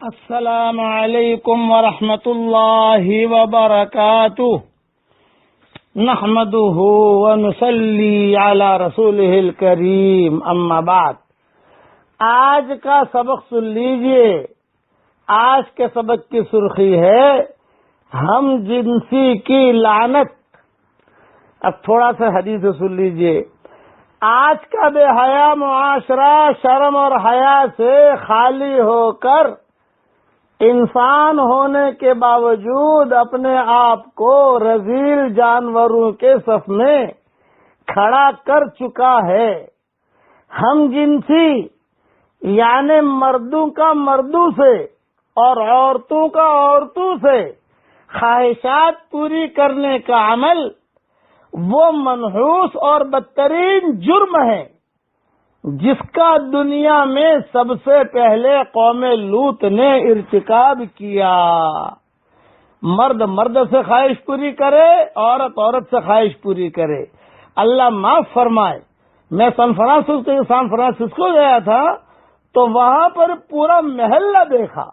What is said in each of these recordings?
السلام علیکم ورحمۃ اللہ وبرکاتہ نحمده ونصلی علی رسولہ الکریم اما بعد۔ آج کا سبق سن لیجئے۔ آج کے سبق کی سرخی ہے ہم جنسی کی لعنت۔ اب تھوڑا سا حدیث سن لیجئے۔ آج کا بے حیا معاشرہ شرم اور حیا سے خالی ہو کر انسان ہونے کے باوجود اپنے آپ کو رذیل جانوروں کے صف میں کھڑا کر چکا ہے۔ ہم جنسی یعنی مردوں کا مردوں سے اور عورتوں کا عورتوں سے خواہشات پوری کرنے کا عمل وہ منحوس اور بدترین جرم ہے جس کا دنیا میں سب سے پہلے قوم لوط نے ارتکاب کیا۔ مرد مرد سے خواہش پوری کرے، عورت عورت سے خواہش پوری کرے۔ اللہ معاف فرمائے، میں سان فرانسسکو گیا تھا تو وہاں پر پورا محلہ دیکھا۔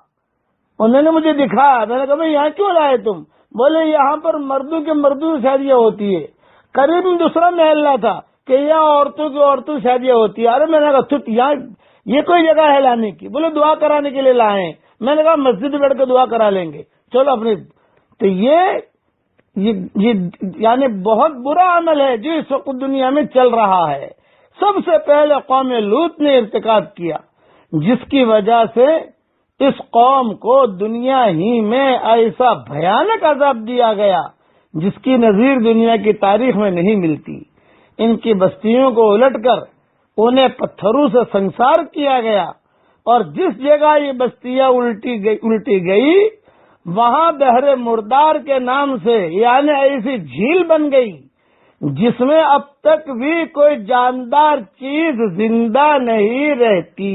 انہوں نے مجھے دکھایا، میں نے کہا بھائی یہاں کیوں لائے تم؟ بولے یہاں پر مردوں کے مردوں سے شادیاں ہوتی ہے۔ قریب میں دوسرا محلہ تھا کہ یہاں عورتوں کی عورتوں شادیاں ہوتی ہے۔ ارے میں نے کہا یہاں یہ کوئی جگہ ہے لانے کی؟ بولے دعا کرانے کے لیے لائے ہیں۔ میں نے کہا مسجد میں بیٹھ کے دعا کرا لیں گے، چلو اپنی۔ تو یہ یعنی بہت برا عمل ہے جو اس وقت دنیا میں چل رہا ہے۔ سب سے پہلے قوم لوط نے ارتکاب کیا، جس کی وجہ سے اس قوم کو دنیا ہی میں ایسا بھیانک عذاب دیا گیا جس کی نظیر دنیا کی تاریخ میں نہیں ملتی۔ ان کی بستیوں کو الٹ کر انہیں پتھروں سے سنسار کیا گیا، اور جس جگہ یہ بستیاں الٹی گئی وہاں بحر مردار کے نام سے یعنی ایسی جھیل بن گئی جس میں اب تک بھی کوئی جاندار چیز زندہ نہیں رہتی۔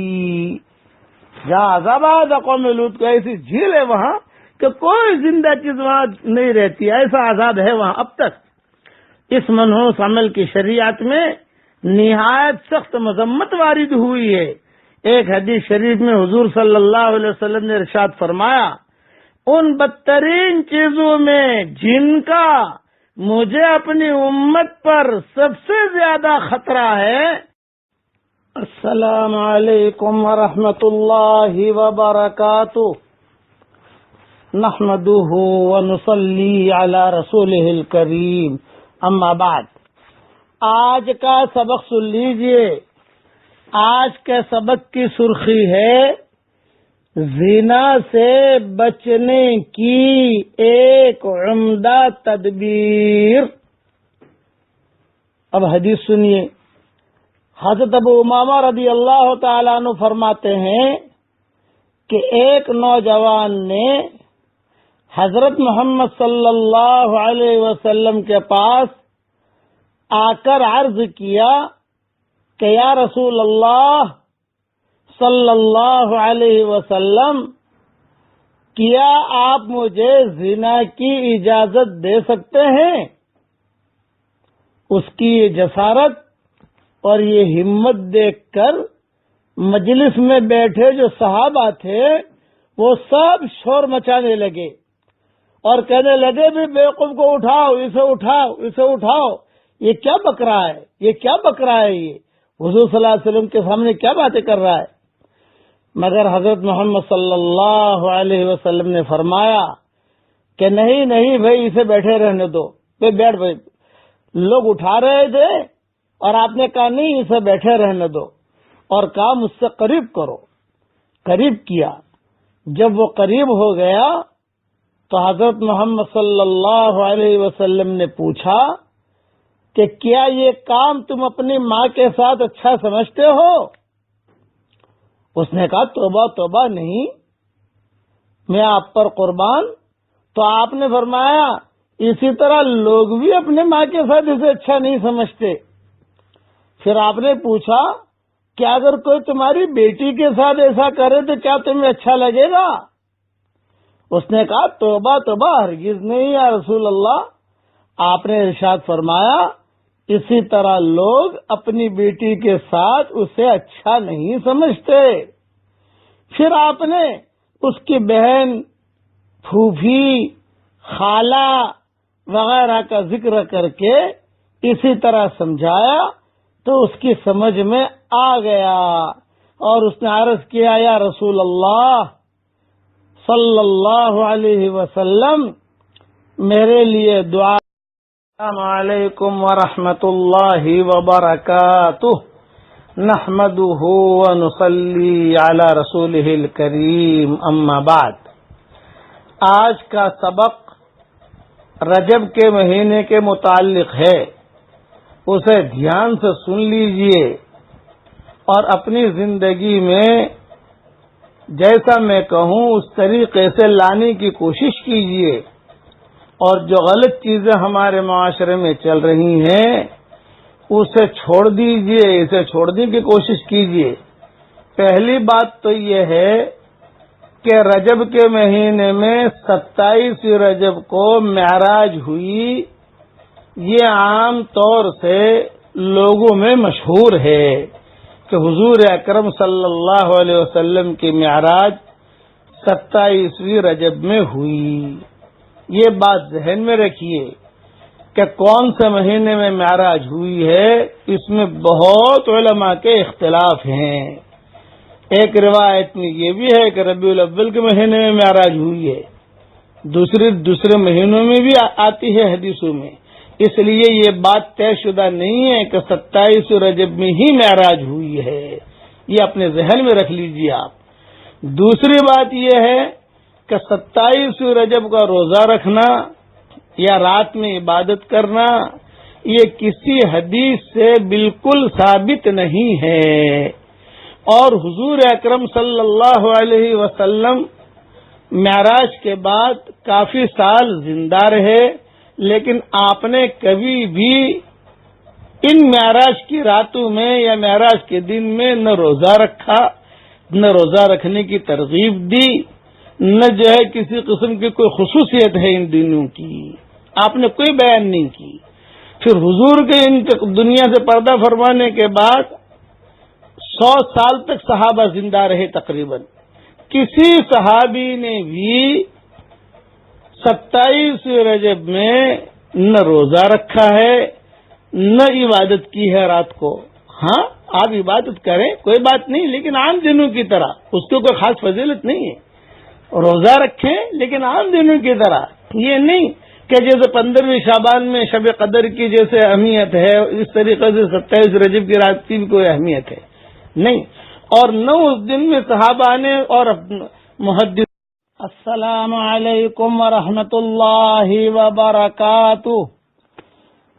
جہاں عذاب آیا قوم لوط کو، ایسی جھیل ہے وہاں کہ کوئی زندہ چیز وہاں نہیں رہتی، ایسا عذاب ہے وہاں اب تک۔ اس منحوس عمل کی شریعت میں نہایت سخت مذمت وارد ہوئی ہے۔ ایک حدیث شریف میں حضور صلی اللہ علیہ وسلم نے ارشاد فرمایا، ان بدترین چیزوں میں جن کا مجھے اپنی امت پر سب سے زیادہ خطرہ ہے۔ السلام علیکم ورحمۃ اللہ وبرکاتہ نحمده ونصلی علی رسولہ الکریم اما بعد۔ آج کا سبق سن لیجئے۔ آج کے سبق کی سرخی ہے زنا سے بچنے کی ایک عمدہ تدبیر۔ اب حدیث سنیے۔ حضرت ابو امامہ رضی اللہ تعالیٰ عنہ فرماتے ہیں کہ ایک نوجوان نے حضرت محمد صلی اللہ علیہ وسلم کے پاس آ کر عرض کیا کہ یا رسول اللہ صلی اللہ علیہ وسلم، کیا آپ مجھے زنا کی اجازت دے سکتے ہیں؟ اس کی یہ جسارت اور یہ ہمت دیکھ کر مجلس میں بیٹھے جو صحابہ تھے وہ سب شور مچانے لگے اور کہنے لگے بھی بیوقوف کو اٹھاؤ، اسے اٹھاؤ، اسے اٹھاؤ، یہ کیا بک رہا ہے، یہ کیا بک رہا ہے، یہ حضور صلی اللہ علیہ وسلم کے سامنے کیا باتیں کر رہا ہے؟ مگر حضرت محمد صلی اللہ علیہ وسلم نے فرمایا کہ نہیں نہیں بھائی، اسے بیٹھے رہنے دو، بیٹھ بھائی۔ لوگ اٹھا رہے تھے اور آپ نے کہا نہیں، اسے بیٹھے رہنے دو، اور کہا مجھ سے قریب کرو۔ قریب کیا۔ جب وہ قریب ہو گیا تو حضرت محمد صلی اللہ علیہ وسلم نے پوچھا کہ کیا یہ کام تم اپنی ماں کے ساتھ اچھا سمجھتے ہو؟ اس نے کہا توبہ توبہ، نہیں، میں آپ پر قربان۔ تو آپ نے فرمایا اسی طرح لوگ بھی اپنے ماں کے ساتھ اسے اچھا نہیں سمجھتے۔ پھر آپ نے پوچھا کہ اگر کوئی تمہاری بیٹی کے ساتھ ایسا کرے تو کیا تمہیں اچھا لگے گا؟ اس نے کہا توبہ توبہ، ہرگز نہیں یا رسول اللہ۔ آپ نے ارشاد فرمایا اسی طرح لوگ اپنی بیٹی کے ساتھ اسے اچھا نہیں سمجھتے۔ پھر آپ نے اس کی بہن، پھوپھی، خالہ وغیرہ کا ذکر کر کے اسی طرح سمجھایا تو اس کی سمجھ میں آ گیا، اور اس نے عرض کیا یا رسول اللہ صلی اللہ علیہ وسلم میرے لیے دعا۔ السلام علیکم ورحمۃ اللہ وبرکاتہ، نحمده ونصلی علی رسولہ الکریم، اما بعد۔ آج کا سبق رجب کے مہینے کے متعلق ہے، اسے دھیان سے سن لیجئے اور اپنی زندگی میں جیسا میں کہوں اس طریقے سے لانے کی کوشش کیجئے، اور جو غلط چیزیں ہمارے معاشرے میں چل رہی ہیں اسے چھوڑ دیجئے، اسے چھوڑنے کی کوشش کیجئے۔ پہلی بات تو یہ ہے کہ رجب کے مہینے میں 27 رجب کو معراج ہوئی، یہ عام طور سے لوگوں میں مشہور ہے کہ حضور اکرم صلی اللہ علیہ وسلم کی معراج 27 رجب میں ہوئی۔ یہ بات ذہن میں رکھیے کہ کون سے مہینے میں معراج ہوئی ہے، اس میں بہت علماء کے اختلاف ہیں۔ ایک روایت میں یہ بھی ہے کہ ربیع الاول کے مہینے میں معراج ہوئی ہے، دوسرے مہینوں میں بھی آتی ہے حدیثوں میں، اس لیے یہ بات طے شدہ نہیں ہے کہ 27 رجب میں ہی معراج ہوئی ہے، یہ اپنے ذہن میں رکھ لیجیے آپ۔ دوسری بات یہ ہے کہ 27 رجب کا روزہ رکھنا یا رات میں عبادت کرنا یہ کسی حدیث سے بالکل ثابت نہیں ہے، اور حضور اکرم صلی اللہ علیہ وسلم معراج کے بعد کافی سال زندہ رہے، لیکن آپ نے کبھی بھی ان معراج کی راتوں میں یا معراج کے دن میں نہ روزہ رکھا، نہ روزہ رکھنے کی ترغیب دی، نہ جو ہے کسی قسم کی کوئی خصوصیت ہے ان دنوں کی، آپ نے کوئی بیان نہیں کی۔ پھر حضور کے ان دنیا سے پردہ فرمانے کے بعد 100 سال تک صحابہ زندہ رہے تقریباً، کسی صحابی نے بھی 27 رجب میں نہ روزہ رکھا ہے نہ عبادت کی ہے رات کو۔ ہاں آپ عبادت کریں کوئی بات نہیں، لیکن عام دنوں کی طرح، اس کی کوئی خاص فضیلت نہیں ہے۔ روزہ رکھیں لیکن عام دنوں کی طرح، یہ نہیں کہ جیسے 15ویں شعبان میں شب قدر کی جیسے اہمیت ہے اس طریقے سے 27 رجب کی رات کی بھی کوئی اہمیت ہے نہیں، اور نہ اس دن میں صحابہ نے اور محدث۔ السلام علیکم ورحمۃ اللہ وبرکاتہ،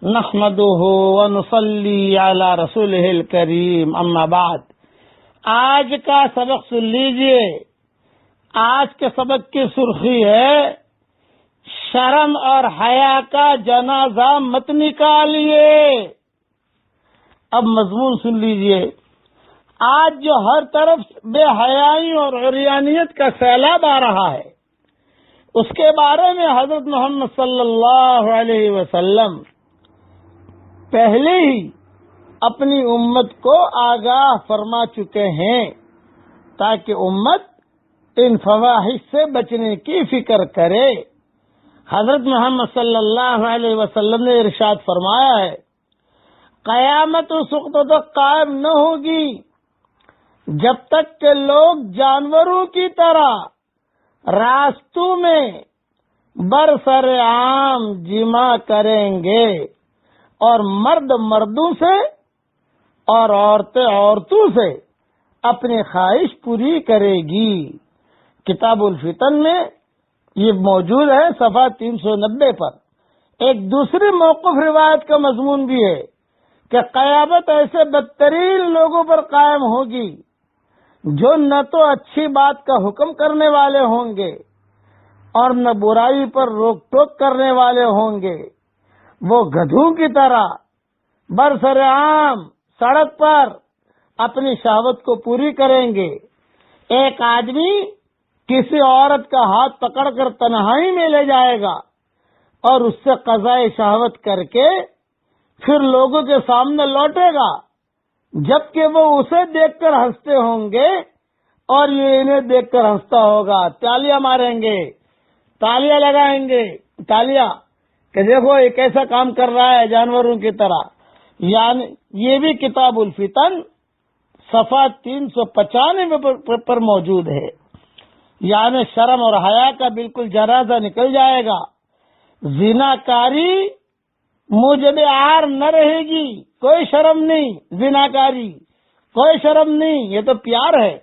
نحمده ونصلی علی رسولہ الکریم، اما بعد۔ آج کا سبق سن لیجئے۔ آج کے سبق کی سرخی ہے شرم اور حیا کا جنازہ مت نکالیے۔ اب مضمون سن لیجئے۔ آج جو ہر طرف بے حیائی اور عریانیت کا سیلاب آ رہا ہے، اس کے بارے میں حضرت محمد صلی اللہ علیہ وسلم پہلے ہی اپنی امت کو آگاہ فرما چکے ہیں تاکہ امت ان فواحش سے بچنے کی فکر کرے۔ حضرت محمد صلی اللہ علیہ وسلم نے ارشاد فرمایا ہے، قیامت اس وقت تک قائم نہ ہوگی جب تک کہ لوگ جانوروں کی طرح راستوں میں برسر عام جمع کریں گے، اور مرد مردوں سے اور عورتیں عورتوں سے اپنی خواہش پوری کرے گی۔ کتاب الفتن میں یہ موجود ہے صفحہ 390 پر۔ ایک دوسری موقف روایت کا مضمون بھی ہے کہ قیامت ایسے بدترین لوگوں پر قائم ہوگی جو نہ تو اچھی بات کا حکم کرنے والے ہوں گے اور نہ برائی پر روک ٹوک کرنے والے ہوں گے۔ وہ گدھوں کی طرح برسر عام سڑک پر اپنی شہوت کو پوری کریں گے۔ ایک آدمی کسی عورت کا ہاتھ پکڑ کر تنہائی میں لے جائے گا اور اس سے قضائے شہوت کر کے پھر لوگوں کے سامنے لوٹے گا، جبکہ وہ اسے دیکھ کر ہنستے ہوں گے اور یہ انہیں دیکھ کر ہنستا ہوگا، تالیاں ماریں گے، تالیاں لگائیں گے، تالیاں کہ دیکھو یہ کیسا کام کر رہا ہے جانوروں کی طرح. یعنی یہ بھی کتاب الفتن صفحہ 395 پر موجود ہے. یعنی شرم اور حیا کا بالکل جنازہ نکل جائے گا. زناکاری موجب عار نہ رہے گی، کوئی شرم نہیں. زناکاری کوئی شرم نہیں، یہ تو پیار ہے،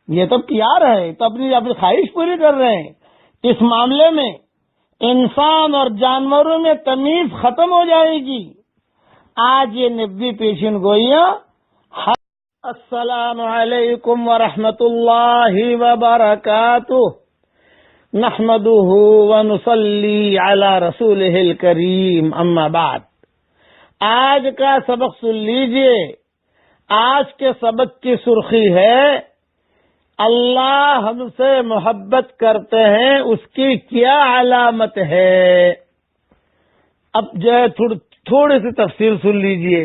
یہ تو پیار ہے، تو اپنی خواہش پوری کر رہے ہیں. اس معاملے میں انسان اور جانوروں میں تمیز ختم ہو جائے گی. آج یہ نبوی پیشن گوئیاں. السلام علیکم ورحمۃ اللہ وبرکاتہ. نحمده ونصلی علی رسولہ الکریم، اما بعد. آج کا سبق سن لیجئے. آج کے سبق کی سرخی ہے اللہ ہم سے محبت کرتے ہیں، اس کی کیا علامت ہے. اب جو ہے تھوڑی سی تفصیل سن لیجئے.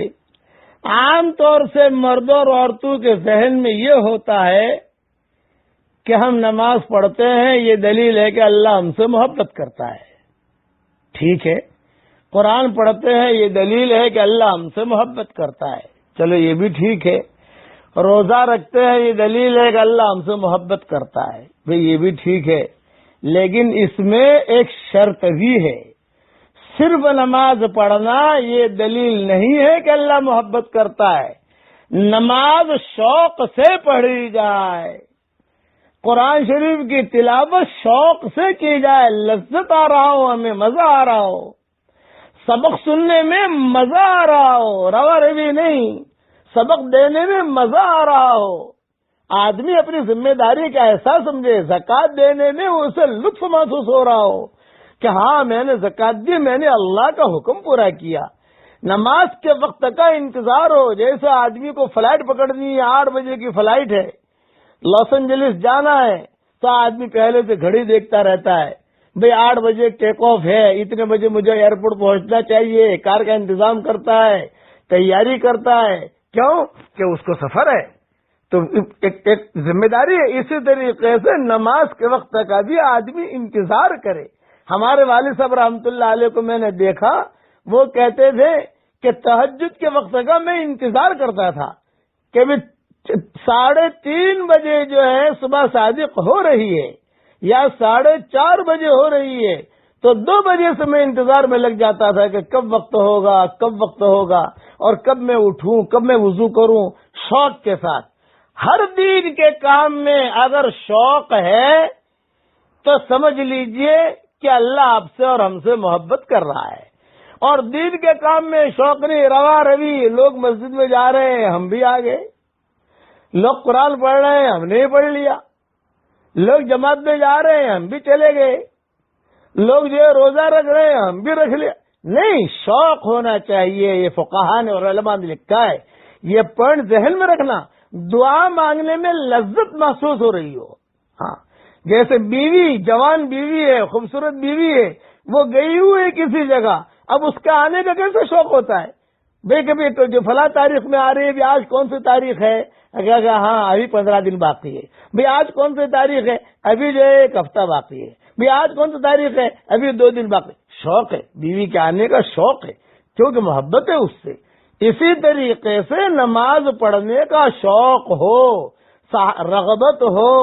عام طور سے مردوں اور عورتوں کے ذہن میں یہ ہوتا ہے کہ ہم نماز پڑھتے ہیں، یہ دلیل ہے کہ اللہ ہم سے محبت کرتا ہے. ٹھیک ہے، قرآن پڑھتے ہیں، یہ دلیل ہے کہ اللہ ہم سے محبت کرتا ہے. چلو یہ بھی ٹھیک ہے. روزہ رکھتے ہیں، یہ دلیل ہے کہ اللہ ہم سے محبت کرتا ہے. بھئی یہ بھی ٹھیک ہے، لیکن اس میں ایک شرط بھی ہے. صرف نماز پڑھنا یہ دلیل نہیں ہے کہ اللہ محبت کرتا ہے. نماز شوق سے پڑھی جائے، قرآن شریف کی تلاوت شوق سے کی جائے، لذت آ رہا ہو، ہمیں مزہ آ رہا ہو، سبق سننے میں مزہ آ رہا ہو، روا روی نہیں، سبق دینے میں مزہ آ رہا ہو. آدمی اپنی ذمہ داری کا احساس سمجھے، زکوٰۃ دینے میں اسے لطف محسوس ہو رہا ہو کہ ہاں میں نے زکوٰۃ دی، میں نے اللہ کا حکم پورا کیا. نماز کے وقت کا انتظار ہو. جیسے آدمی کو فلائٹ پکڑنی ہے، 8 بجے کی فلائٹ ہے، لاس اینجلس جانا ہے، تو آدمی پہلے سے گھڑی دیکھتا رہتا ہے. بھئی 8 بجے ٹیک آف ہے، اتنے بجے مجھے ایئرپورٹ پہنچنا چاہیے، کار کا انتظام کرتا ہے، تیاری کرتا ہے. کیوں کہ اس کو سفر ہے، تو ایک ذمہ داری ہے. اسی طریقے سے نماز کے وقت کا بھی آدمی انتظار کرے. ہمارے والد صاحب رحمۃ اللہ علیہ کو میں نے دیکھا، وہ کہتے تھے کہ تہجد کے وقت کا میں انتظار کرتا تھا کہ 3:30 بجے جو ہے صبح صادق ہو رہی ہے یا 4:30 بجے ہو رہی ہے، تو 2 بجے سے میں انتظار میں لگ جاتا تھا کہ کب وقت ہوگا، کب وقت ہوگا، اور کب میں اٹھوں، کب میں وضو کروں. شوق کے ساتھ ہر دین کے کام میں اگر شوق ہے تو سمجھ لیجئے کہ اللہ آپ سے اور ہم سے محبت کر رہا ہے. اور دین کے کام میں شوق نہیں، روا روی، لوگ مسجد میں جا رہے ہیں ہم بھی آ گئے، لوگ قرآن پڑھ رہے ہیں ہم نے پڑھ لیا، لوگ جماعت میں جا رہے ہیں ہم بھی چلے گئے، لوگ جو ہے روزہ رکھ رہے ہیں ہم بھی رکھ لیا. نہیں، شوق ہونا چاہیے. یہ فقہاء نے اور علماء نے لکھا ہے. یہ پوائنٹ ذہن میں رکھنا. دعا مانگنے میں لذت محسوس ہو رہی ہو. ہاں، جیسے بیوی، جوان بیوی ہے، خوبصورت بیوی ہے، وہ گئی ہوئی ہے کسی جگہ، اب اس کا آنے کا کیسے شوق ہوتا ہے. بھائی کبھی تو جو فلاں تاریخ میں آ رہی ہے، بھی آج کون سی تاریخ ہے، اگر ہاں ابھی 15 دن باقی ہے. بھئی آج کون سی تاریخ ہے، ابھی جو ہے 1 ہفتہ باقی ہے. بھئی آج کون سی تاریخ ہے، ابھی 2 دن باقی. شوق ہے، بیوی کے آنے کا شوق ہے، کیونکہ محبت ہے اس سے. اسی طریقے سے نماز پڑھنے کا شوق ہو، رغبت ہو.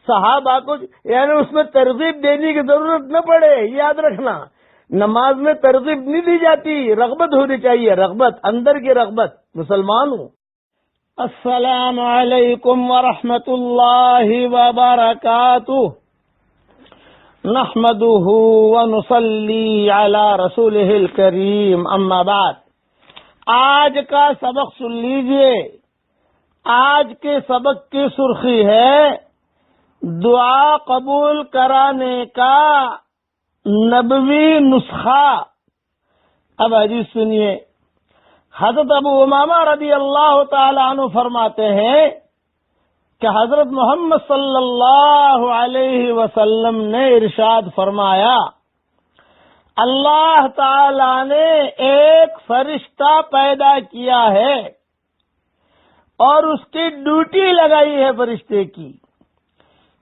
صحابہ کو یعنی اس میں ترغیب دینے کی ضرورت نہ پڑے، یاد رکھنا. نماز میں ترغیب نہیں دی جاتی، رغبت ہونی چاہیے، رغبت، اندر کی رغبت. مسلمان ہوں. السلام علیکم ورحمۃ اللہ وبرکاتہ. نحمده ونصلی علی رسولہ الکریم، اما بعد. آج کا سبق سن لیجئے. آج کے سبق کی سرخی ہے دعا قبول کرانے کا نبوی نسخہ. اب حدیث سنیے. حضرت ابو امامہ رضی اللہ تعالی عنہ فرماتے ہیں کہ حضرت محمد صلی اللہ علیہ وسلم نے ارشاد فرمایا، اللہ تعالی نے ایک فرشتہ پیدا کیا ہے، اور اس کی ڈیوٹی لگائی ہے فرشتے کی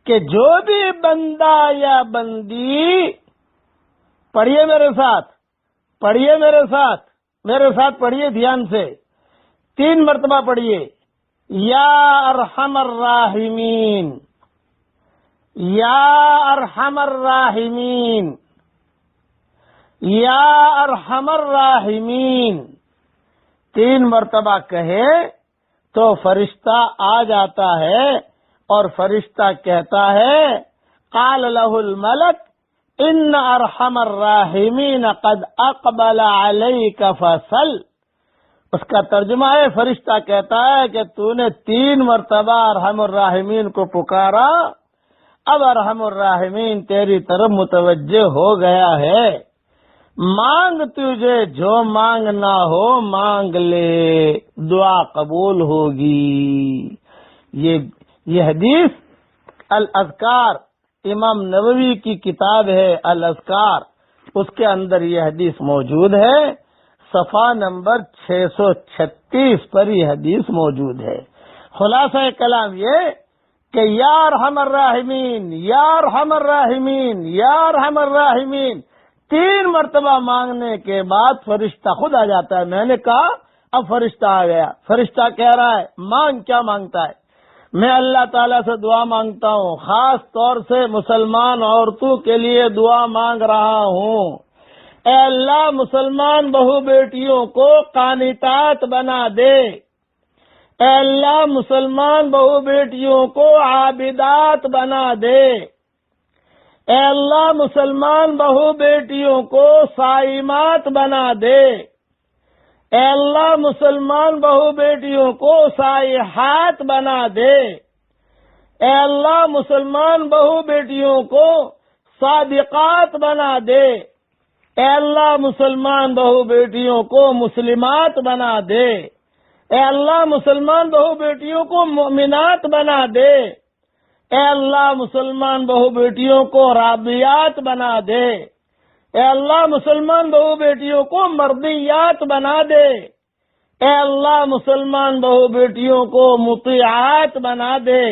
کہ جو بھی بندہ یا بندی، پڑھیے میرے ساتھ، پڑھیے میرے ساتھ پڑھیے دھیان سے، 3 مرتبہ پڑھیے، یا ارحم الراحمین، یا ارحم الراحمین، یا ارحم الراحمین، 3 مرتبہ کہے تو فرشتہ آ جاتا ہے اور فرشتہ کہتا ہے قال له الملک ان ارحم الراحمین قد اقبل علیک فصل۔ اس کا ترجمہ ہے، فرشتہ کہتا ہے کہ تو نے 3 مرتبہ ارحم الراحمین کو پکارا، اب ارحم الراحمین تیری طرف متوجہ ہو گیا ہے، مانگ تجھے جو مانگنا ہو مانگ لے، دعا قبول ہوگی۔ یہ حدیث الاذکار، امام نووی کی کتاب ہے الاذکار، اس کے اندر یہ حدیث موجود ہے، صفحہ نمبر 636 پر یہ حدیث موجود ہے۔ خلاصہ کلام یہ کہ یا ارحم الراحمین، یا ارحم الراحمین، یا ارحم الراحمین، 3 مرتبہ مانگنے کے بعد فرشتہ خود آ جاتا ہے۔ میں نے کہا اب فرشتہ آ گیا، فرشتہ کہہ رہا ہے مانگ، کیا مانگتا ہے؟ میں اللہ تعالیٰ سے دعا مانگتا ہوں، خاص طور سے مسلمان عورتوں کے لیے دعا مانگ رہا ہوں۔ اے اللہ مسلمان بہو بیٹیوں کو قانتات بنا دے، اے اللہ مسلمان بہو بیٹیوں کو عابدات بنا دے، اے اللہ مسلمان بہو بیٹیوں کو صائمات بنا دے، اے اللہ مسلمان بہو بیٹیوں کو سائحات بنا دے، اے اللہ مسلمان بہو بیٹیوں کو صادقات بنا دے، اے اللہ مسلمان بہو بیٹیوں کو مسلمات بنا دے، اے اللہ مسلمان بہو بیٹیوں کو مؤمنات بنا دے، اے اللہ مسلمان بہو بیٹیوں کو راضیات بنا دے، اے اللہ مسلمان بہو بیٹیوں کو مرضیات بنا دے، اے اللہ مسلمان بہو بیٹیوں کو مطیعات بنا دے،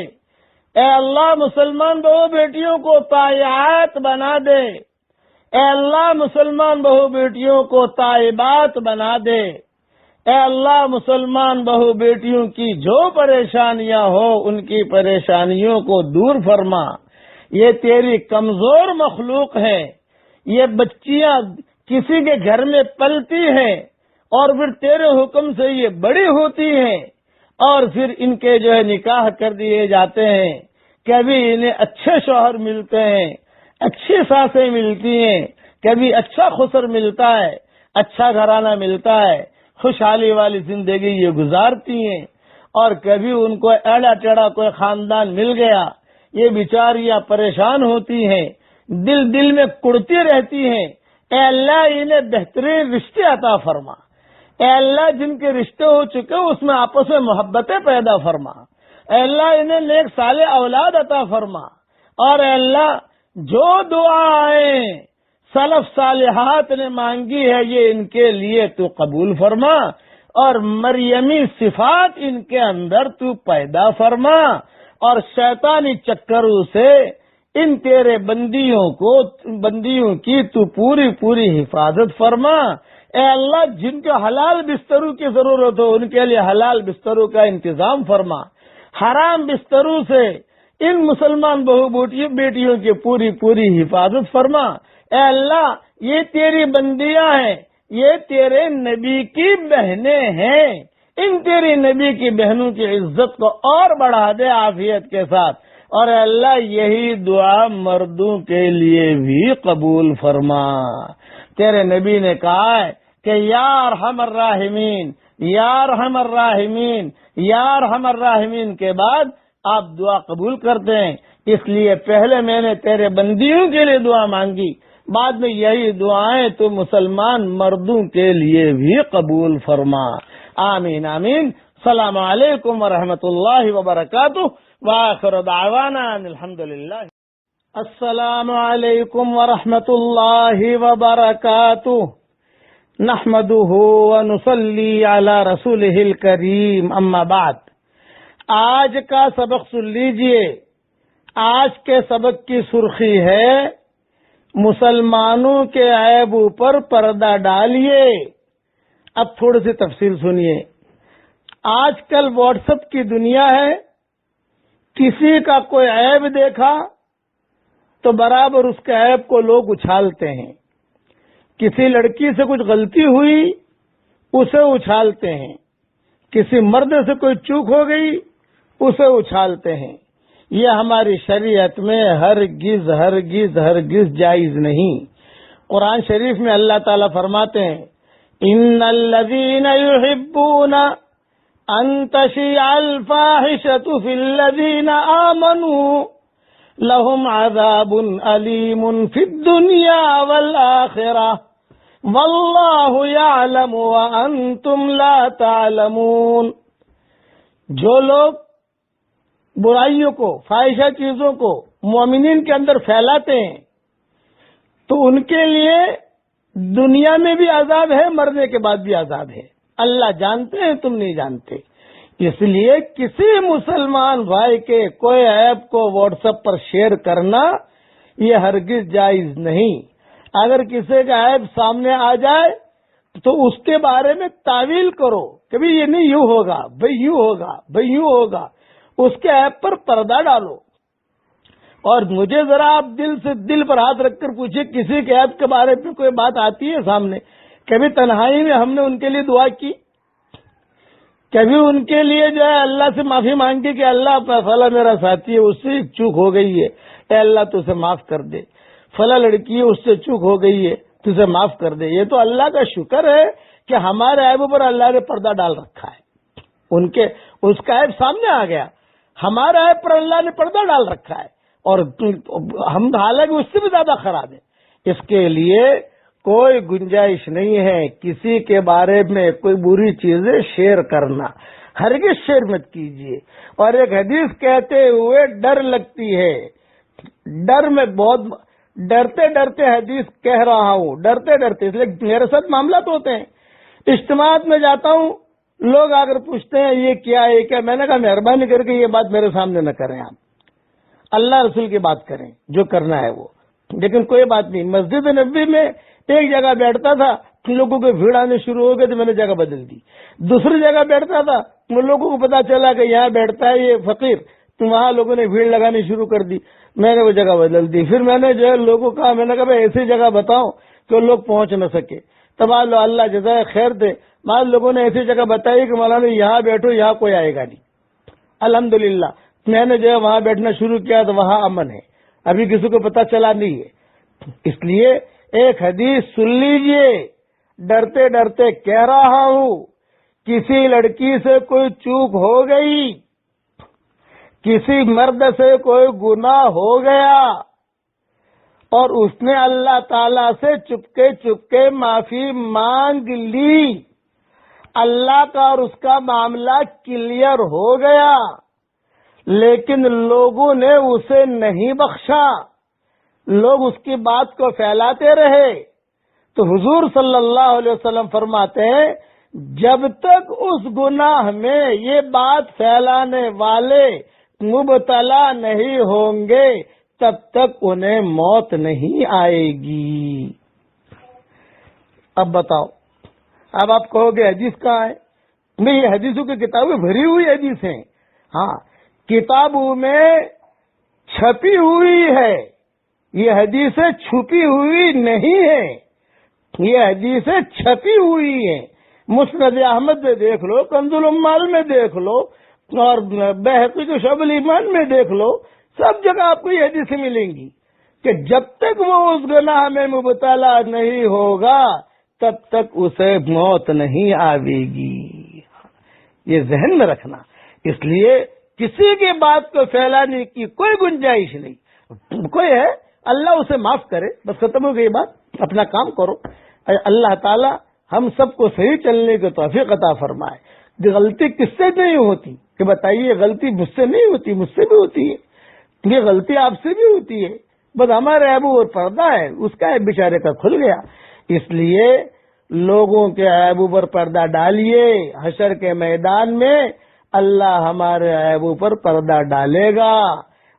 اے اللہ مسلمان بہو بیٹیوں کو طائعات بنا دے، اے اللہ مسلمان بہو بیٹیوں کو تائبات بنا دے، اے اللہ مسلمان بہو بیٹیوں کی جو پریشانیاں ہو ان کی پریشانیوں کو دور فرما۔ یہ تیری کمزور مخلوق ہے، یہ بچیاں کسی کے گھر میں پلتی ہیں اور پھر تیرے حکم سے یہ بڑی ہوتی ہیں اور پھر ان کے جو ہے نکاح کر دیے جاتے ہیں، کبھی انہیں اچھے شوہر ملتے ہیں، اچھی ساسیں ملتی ہیں، کبھی اچھا خسر ملتا ہے، اچھا گھرانہ ملتا ہے، خوشحالی والی زندگی یہ گزارتی ہیں، اور کبھی ان کو ایڑا ٹیڑا کوئی خاندان مل گیا، یہ بیچاریاں پریشان ہوتی ہیں، دل میں کڑتی رہتی ہیں۔ اے اللہ انہیں بہترین رشتے عطا فرما، اے اللہ جن کے رشتے ہو چکے اس میں آپس میں محبتیں پیدا فرما، اے اللہ انہیں نیک صالح اولاد عطا فرما، اور اے اللہ جو دعائیں سلف صالحات نے مانگی ہے یہ ان کے لیے تو قبول فرما، اور مریمی صفات ان کے اندر تو پیدا فرما، اور شیطانی چکروں سے ان تیرے بندیوں کی تو پوری حفاظت فرما۔ اے اللہ جن کو حلال بستروں کی ضرورت ہو ان کے لیے حلال بستروں کا انتظام فرما، حرام بستروں سے ان مسلمان بہو بیٹیوں کی پوری حفاظت فرما۔ اے اللہ یہ تیری بندیاں ہیں، یہ تیرے نبی کی بہنیں ہیں، ان تیری نبی کی بہنوں کی عزت کو اور بڑھا دے عافیت کے ساتھ، اور اے اللہ یہی دعا مردوں کے لیے بھی قبول فرما۔ تیرے نبی نے کہا ہے کہ یا ارحم الراحمین، یا ارحم الراحمین، یا ارحم الراحمین کے بعد آپ دعا قبول کرتے ہیں، اس لیے پہلے میں نے تیرے بندیوں کے لیے دعا مانگی، بعد میں یہی دعائیں تو مسلمان مردوں کے لیے بھی قبول فرما۔ آمین آمین۔ السلام علیکم ورحمۃ اللہ وبرکاتہ، وآخر دعوانا ان الحمدللہ۔ السلام علیکم ورحمۃ اللہ وبرکاتہ، نحمده ونصلي على رسوله الكريم، اما بعد۔ آج کا سبق سن لیجئے. آج کے سبق کی سرخی ہے مسلمانوں کے عیبوں پر پردہ ڈالیے. اب تھوڑی سی تفصیل سنیے. آج کل واٹس ایپ کی دنیا ہے. کسی کا کوئی عیب دیکھا تو برابر اس کے عیب کو لوگ اچھالتے ہیں. کسی لڑکی سے کچھ غلطی ہوئی اسے اچھالتے ہیں. کسی مرد سے کوئی چوک ہو گئی اسے اچھالتے ہیں. یہ ہماری شریعت میں ہرگز ہرگز ہرگز جائز نہیں. قرآن شریف میں اللہ تعالیٰ فرماتے ہیں ان الذین یحبون ان تشیع الفاحشۃ فی الذین آمنوا لهم عذاب علیم فی الدنیا والآخرہ واللہ یعلم وانتم لا تعلمون. جو لوگ برائیوں کو، فاحشہ چیزوں کو مومنین کے اندر پھیلاتے ہیں تو ان کے لیے دنیا میں بھی عذاب ہے، مرنے کے بعد بھی عذاب ہے. اللہ جانتے ہیں، تم نہیں جانتے. اس لیے کسی مسلمان بھائی کے کوئی عیب کو واٹس ایپ پر شیئر کرنا یہ ہرگز جائز نہیں. اگر کسی کا عیب سامنے آ جائے تو اس کے بارے میں تعویل کرو کہ بھئی یہ نہیں یوں ہوگا، بھئی یوں ہوگا، بھئی یوں ہوگا. اس کے عیب پر پردہ ڈالو. اور مجھے ذرا آپ دل سے دل پر ہاتھ رکھ کر پوچھیں، کسی کے عیب کے بارے میں کوئی بات آتی ہے سامنے؟ کبھی تنہائی میں ہم نے ان کے لیے دعا کی؟ کبھی ان کے لیے جو ہے اللہ سے معافی مانگی کہ اللہ فلاں میرا ساتھی ہے، اس سے چوک ہو گئی ہے، اے اللہ تو اسے معاف کر دے. فلاں لڑکی ہے، اس سے چوک ہو گئی ہے، تو اسے معاف کر دے. یہ تو اللہ کا شکر ہے کہ ہمارے عیبوں پر اللہ نے پردہ ڈال رکھا ہے. اس کا عیب سامنے آ گیا، ہمارے عیب پر اللہ نے پردہ ڈال رکھا ہے، اور ہم حالانکہ اس سے بھی زیادہ خراب ہیں. اس کے لیے کوئی گنجائش نہیں ہے کسی کے بارے میں کوئی بری چیزیں شیئر کرنا. ہرگز شیئر مت کیجیے. اور ایک حدیث کہتے ہوئے ڈر لگتی ہے، ڈر میں بہت ڈرتے ڈرتے حدیث کہہ رہا ہوں، ڈرتے ڈرتے. اس لیے میرے ساتھ معاملات ہوتے ہیں، اجتماعات میں جاتا ہوں، لوگ آ کر پوچھتے ہیں یہ کیا ہے، کیا. میں نے کہا مہربانی کر کے یہ بات میرے سامنے نہ کریں، آپ اللہ رسول کی بات کریں جو کرنا ہے وہ. لیکن کوئی بات نہیں. مسجد نبوی میں ایک جگہ بیٹھتا تھا، لوگوں کو بھیڑ آنے شروع ہو گئے تو میں نے جگہ بدل دی. دوسری جگہ بیٹھتا تھا، لوگوں کو پتا چلا کہ یہاں بیٹھتا ہے یہ فقیر، تو وہاں لوگوں نے بھیڑ لگانی شروع کر دی. میں نے وہ جگہ بدل دی. پھر میں نے جو ہے لوگوں کو کہا، میں نے کہا بھائی ایسی جگہ بتاؤ کہ لوگ پہنچ نہ سکے. تب اللہ جزائے خیر دے، بعض لوگوں نے ایسی جگہ بتائی کہ مولانا یہاں بیٹھو، یہاں کوئی آئے گا نہیں. الحمدللہ میں نے جو ہے وہاں بیٹھنا شروع کیا تو وہاں امن ہے، ابھی کسی کو پتا چلا نہیں ہے. اس لیے ایک حدیث سن لیجئے، ڈرتے ڈرتے کہہ رہا ہوں، کسی لڑکی سے کوئی چوک ہو گئی، کسی مرد سے کوئی گناہ ہو گیا اور اس نے اللہ تعالی سے چپکے چپکے معافی مانگ لی، اللہ کا اور اس کا معاملہ کلیئر ہو گیا، لیکن لوگوں نے اسے نہیں بخشا، لوگ اس کی بات کو پھیلاتے رہے، تو حضور صلی اللہ علیہ وسلم فرماتے ہیں جب تک اس گناہ میں یہ بات پھیلانے والے مبتلا نہیں ہوں گے تب تک انہیں موت نہیں آئے گی. اب بتاؤ، اب آپ کہو گے حدیث کہاں ہے؟ نہیں، یہ حدیثوں کی کتابیں بھری ہوئی حدیث ہیں. ہاں، کتابوں میں چھپی ہوئی ہے، یہ حدیثیں چھپی ہوئی نہیں ہے، یہ حدیثیں چھپی ہوئی ہیں. مسند احمد میں دیکھ لو، کنز العمال میں دیکھ لو، اور بہقی کے شعب الایمان میں دیکھ لو، سب جگہ آپ کو یہ حدیثیں ملیں گی کہ جب تک وہ اس گناہ میں مبتلا نہیں ہوگا تب تک اسے موت نہیں آئے گی. یہ ذہن میں رکھنا. اس لیے کسی کی بات کو پھیلانے کی کوئی گنجائش نہیں. کوئی ہے اللہ اسے معاف کرے، بس ختم ہو گئی بات، اپنا کام کرو. اللہ تعالی ہم سب کو صحیح چلنے کی توفیق عطا فرمائے. غلطی کس سے نہیں ہوتی کہ بتائیے؟ غلطی مجھ سے نہیں ہوتی، مجھ سے بھی ہوتی ہے، یہ غلطی آپ سے بھی ہوتی ہے، بس ہمارے عیبوں اور پردہ ہے، اس کا عیب بیچارے کا کھل گیا. اس لیے لوگوں کے عیبوں پر پردہ ڈالیے، حشر کے میدان میں اللہ ہمارے عیبوں پر پردہ ڈالے گا۔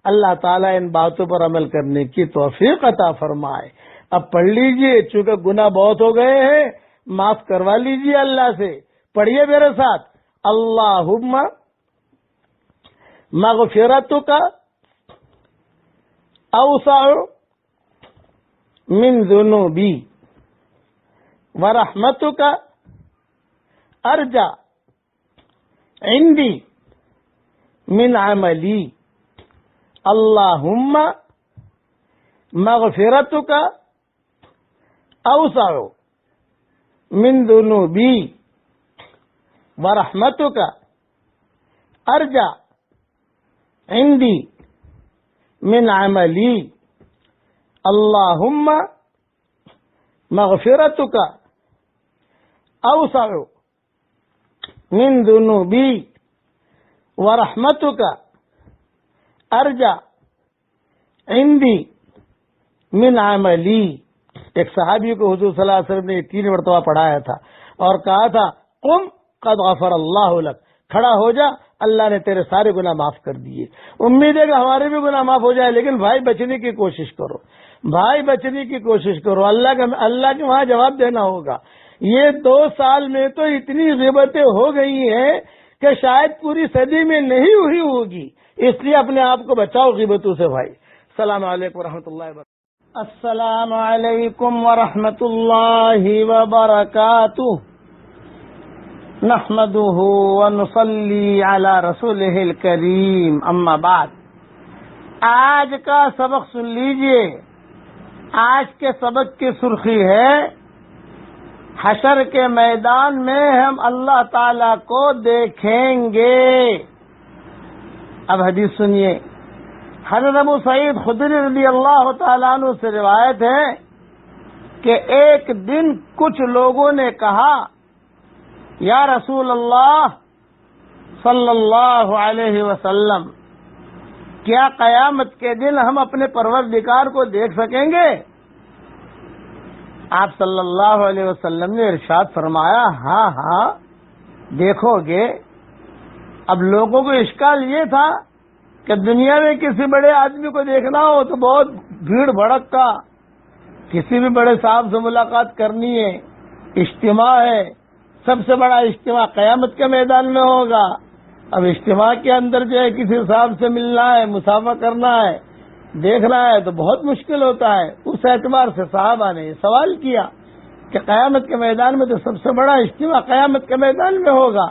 اللہ تعالیٰ ان باتوں پر عمل کرنے کی توفیق عطا فرمائے۔ اب پڑھ لیجئے، چونکہ گناہ بہت ہو گئے ہیں، معاف کروا لیجئے اللہ سے۔ پڑھیے میرے ساتھ، اللہم مغفرتک اوسع من ذنوبی ورحمتک ارجع عندی من عملی۔ اللہم مغفرتک اوسع من ذنوبی ورحمتک ارجع عندی من عملی۔ اللہم مغفرتک اوسع من ذنوبی ورحمتک ارجع عندی من عملی۔ ایک صحابی کو حضور صلی اللہ علیہ وسلم نے 3 مرتبہ پڑھایا تھا اور کہا تھا قم قد غفر اللہ لک، کھڑا ہو جا، اللہ نے تیرے سارے گناہ معاف کر دیے۔ امید ہے کہ ہمارے بھی گناہ معاف ہو جائے، لیکن بھائی بچنے کی کوشش کرو، بھائی بچنے کی کوشش کرو، اللہ کے وہاں جواب دینا ہوگا۔ یہ 2 سال میں تو اتنی غیبتیں ہو گئی ہیں کہ شاید پوری صدی میں نہیں ہوئی ہوگی، اس لیے اپنے آپ کو بچاؤ غیبتوں سے بھائی۔ السلام علیکم ورحمۃ اللہ وبرکاتہ۔ السلام علیکم ورحمۃ اللہ وبرکاتہ۔ نحمده ونصلي على رسوله الكريم، اما بعد۔ آج کا سبق سن لیجئے۔ آج کے سبق کی سرخی ہے حشر کے میدان میں ہم اللہ تعالی کو دیکھیں گے۔ اب حدیث سنیے۔ حضرت ابو سعید خدری رضی اللہ تعالیٰ عنہ سے روایت ہے کہ ایک دن کچھ لوگوں نے کہا یا رسول اللہ صلی اللہ علیہ وسلم، کیا قیامت کے دن ہم اپنے پروردگار کو دیکھ سکیں گے؟ آپ صلی اللہ علیہ وسلم نے ارشاد فرمایا ہاں ہاں دیکھو گے۔ اب لوگوں کو اشکال یہ تھا کہ دنیا میں کسی بڑے آدمی کو دیکھنا ہو تو بہت بھیڑ بھڑک کا، کسی بھی بڑے صاحب سے ملاقات کرنی ہے، اجتماع ہے، سب سے بڑا اجتماع قیامت کے میدان میں ہوگا۔ اب اجتماع کے اندر جو ہے کسی صاحب سے ملنا ہے، مصافحہ کرنا ہے، دیکھنا ہے تو بہت مشکل ہوتا ہے۔ اس اعتبار سے صحابہ نے یہ سوال کیا کہ قیامت کے میدان میں تو سب سے بڑا اجتماع قیامت کے میدان میں ہوگا،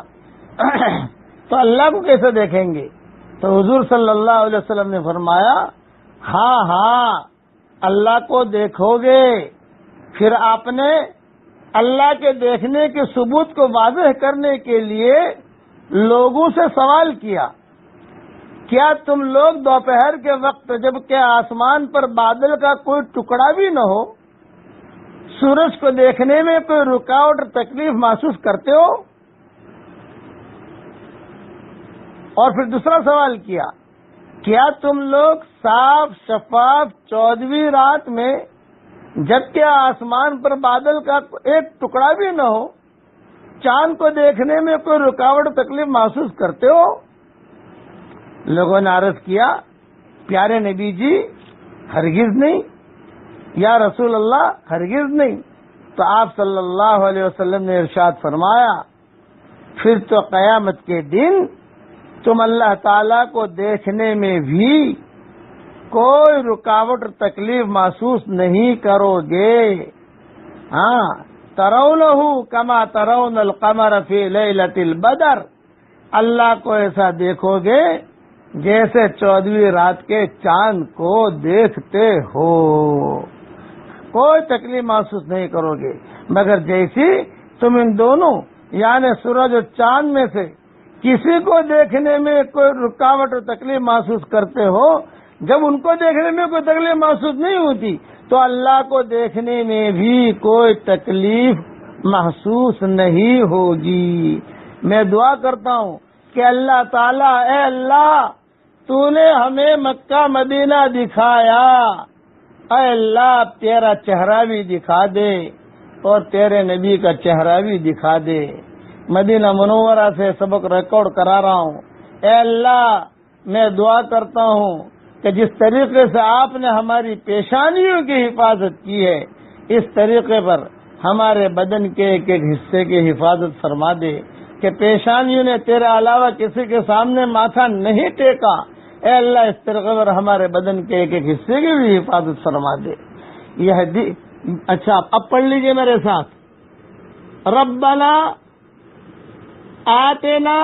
تو اللہ کو کیسے دیکھیں گے؟ تو حضور صلی اللہ علیہ وسلم نے فرمایا ہاں ہاں اللہ کو دیکھو گے۔ پھر آپ نے اللہ کے دیکھنے کے ثبوت کو واضح کرنے کے لیے لوگوں سے سوال کیا، کیا تم لوگ دوپہر کے وقت جب کہ آسمان پر بادل کا کوئی ٹکڑا بھی نہ ہو، سورج کو دیکھنے میں کوئی رکاوٹ اور تکلیف محسوس کرتے ہو؟ اور پھر دوسرا سوال کیا، کیا تم لوگ صاف شفاف 14ویں رات میں جبکہ آسمان پر بادل کا ایک ٹکڑا بھی نہ ہو، چاند کو دیکھنے میں کوئی رکاوٹ تکلیف محسوس کرتے ہو؟ لوگوں نے عرض کیا پیارے نبی جی ہرگز نہیں، یا رسول اللہ ہرگز نہیں۔ تو آپ صلی اللہ علیہ وسلم نے ارشاد فرمایا پھر تو قیامت کے دن تم اللہ تعالیٰ کو دیکھنے میں بھی کوئی رکاوٹ اور تکلیف محسوس نہیں کرو گے۔ ہاں ترونہ کما ترون القمر فی لیلۃ البدر، اللہ کو ایسا دیکھو گے جیسے 14ویں رات کے چاند کو دیکھتے ہو، کوئی تکلیف محسوس نہیں کرو گے، مگر جیسی تم ان دونوں یعنی سورج اور چاند میں سے کسی کو دیکھنے میں کوئی رکاوٹ اور تکلیف محسوس کرتے ہو، جب ان کو دیکھنے میں کوئی تکلیف محسوس نہیں ہوتی تو اللہ کو دیکھنے میں بھی کوئی تکلیف محسوس نہیں ہوگی۔ میں دعا کرتا ہوں کہ اللہ تعالیٰ، اے اللہ تو نے ہمیں مکہ مدینہ دکھایا، اے اللہ تیرا چہرہ بھی دکھا دے اور تیرے نبی کا چہرہ بھی دکھا دے۔ مدینہ منورہ سے سبق ریکارڈ کرا رہا ہوں۔ اے اللہ، میں دعا کرتا ہوں کہ جس طریقے سے آپ نے ہماری پیشانیوں کی حفاظت کی ہے، اس طریقے پر ہمارے بدن کے ایک ایک حصے کی حفاظت فرما دے کہ پیشانیوں نے تیرے علاوہ کسی کے سامنے ماتھا نہیں ٹیکا۔ اے اللہ، اس طریقے پر ہمارے بدن کے ایک ایک حصے کی بھی حفاظت فرما دے۔ اچھا، اب پڑھ لیجئے میرے ساتھ۔ ربنا آتنا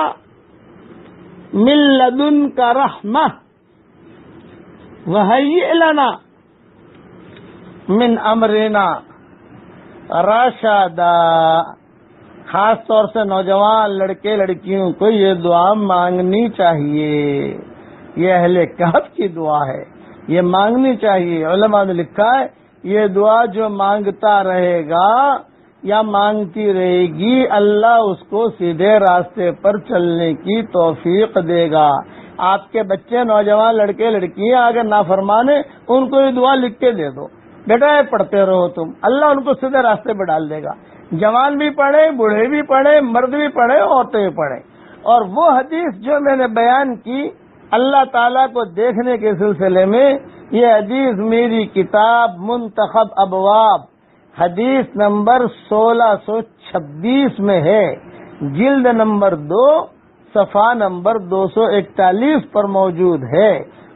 من لدنک رحمہ وہیئ لنا من امرنا رشدا۔ خاص طور سے نوجوان لڑکے لڑکیوں کو یہ دعا مانگنی چاہیے۔ یہ اہل کہف کی دعا ہے، یہ مانگنی چاہیے۔ علماء نے لکھا ہے یہ دعا جو مانگتا رہے گا یا مانگتی رہے گی، اللہ اس کو سیدھے راستے پر چلنے کی توفیق دے گا۔ آپ کے بچے نوجوان لڑکے لڑکیاں اگر نافرمانے، ان کو یہ دعا لکھ کے دے دو، بیٹا یہ پڑھتے رہو تم، اللہ ان کو سیدھے راستے پہ ڈال دے گا۔ جوان بھی پڑھے، بوڑھے بھی پڑھے، مرد بھی پڑھے، عورتیں بھی پڑھے۔ اور وہ حدیث جو میں نے بیان کی اللہ تعالیٰ کو دیکھنے کے سلسلے میں، یہ حدیث میری کتاب منتخب ابواب حدیث نمبر 1626 میں ہے، جلد نمبر 2 صفحہ نمبر 241 پر موجود ہے،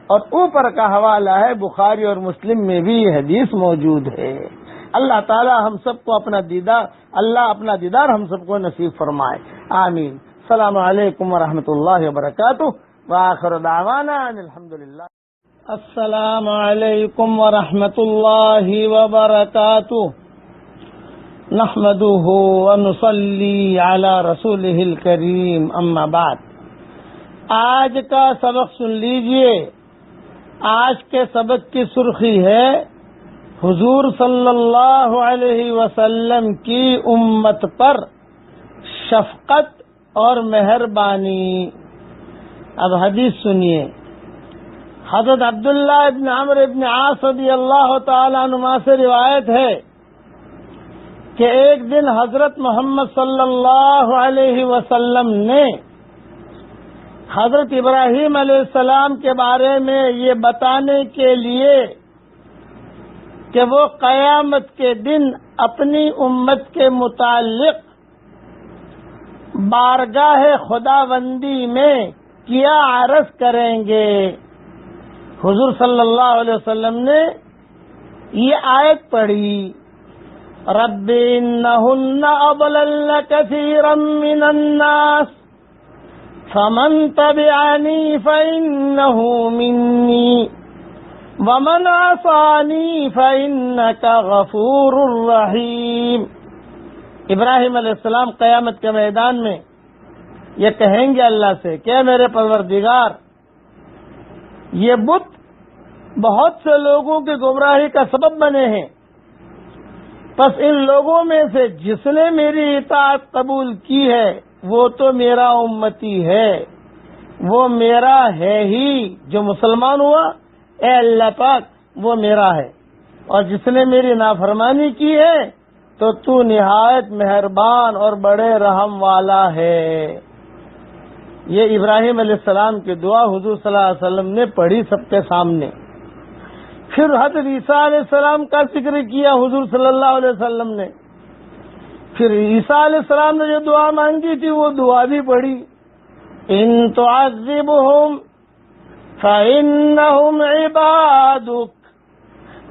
اور اوپر کا حوالہ ہے بخاری اور مسلم میں بھی یہ حدیث موجود ہے۔ اللہ تعالی ہم سب کو اپنا دیدار ہم سب کو نصیب فرمائے، آمین۔ السلام علیکم ورحمۃ اللہ وبرکاتہ، وآخر دعوانا ان الحمدللہ۔ السلام علیکم ورحمۃ اللہ وبرکاتہ، نحمده ونصلی علی رسولہ الکریم، اما بعد۔ آج کا سبق سن لیجئے۔ آج کے سبق کی سرخی ہے حضور صلی اللہ علیہ وسلم کی امت پر شفقت اور مہربانی۔ اب حدیث سنیے۔ حضرت عبداللہ ابن عمرو ابن عاص رضی اللہ تعالیٰ عنہما سے روایت ہے کہ ایک دن حضرت محمد صلی اللہ علیہ وسلم نے حضرت ابراہیم علیہ السلام کے بارے میں یہ بتانے کے لیے کہ وہ قیامت کے دن اپنی امت کے متعلق بارگاہ خداوندی میں کیا عرض کریں گے، حضور صلی اللہ علیہ وسلم نے یہ آیت پڑھی، رب انہن اضللن کثیرا من الناس فمن تبعنی فإنہ منی ومن عصانی فإنک غفور رحیم۔ ابراہیم علیہ السلام قیامت کے میدان میں یہ کہیں گے اللہ سے کہ میرے پروردگار، یہ بت بہت سے لوگوں کی گمراہی کا سبب بنے ہیں، پس ان لوگوں میں سے جس نے میری اطاعت قبول کی ہے وہ تو میرا امتی ہے، وہ میرا ہے ہی، جو مسلمان ہوا اے اللہ پاک وہ میرا ہے، اور جس نے میری نافرمانی کی ہے تو تو نہایت مہربان اور بڑے رحم والا ہے۔ یہ ابراہیم علیہ السلام کی دعا حضور صلی اللہ علیہ وسلم نے پڑھی سب کے سامنے۔ پھر حضرت عیسیٰ علیہ السلام کا ذکر کیا حضور صلی اللہ علیہ وسلم نے۔ پھر عیسیٰ علیہ السلام نے جو دعا مانگی تھی وہ دعا بھی پڑھی، ان تعذبہم فإنہم عبادک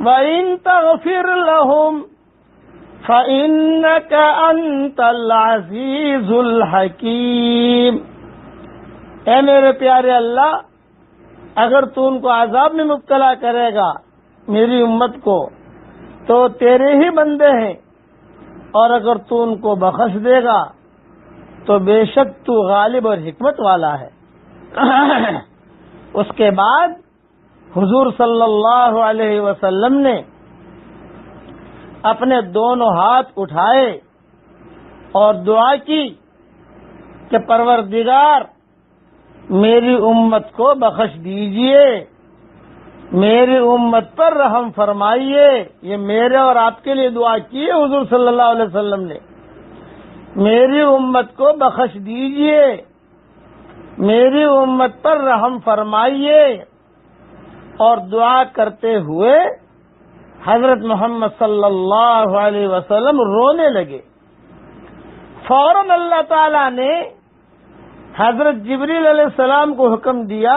وإن تغفر لہم فإنک انت العزیز الحکیم۔ اے میرے پیارے اللہ، اگر تو ان کو عذاب میں مبتلا کرے گا میری امت کو تو تیرے ہی بندے ہیں، اور اگر تو ان کو بخش دے گا تو بے شک تو غالب اور حکمت والا ہے۔ اس کے بعد حضور صلی اللہ علیہ وسلم نے اپنے دونوں ہاتھ اٹھائے اور دعا کی کہ پروردگار میری امت کو بخش دیجئے، میری امت پر رحم فرمائیے۔ یہ میرے اور آپ کے لیے دعا کی ہے حضور صلی اللہ علیہ وسلم نے۔ میری امت کو بخش دیجئے، میری امت پر رحم فرمائیے، اور دعا کرتے ہوئے حضرت محمد صلی اللہ علیہ وسلم رونے لگے۔ فوراً اللہ تعالی نے حضرت جبریل علیہ السلام کو حکم دیا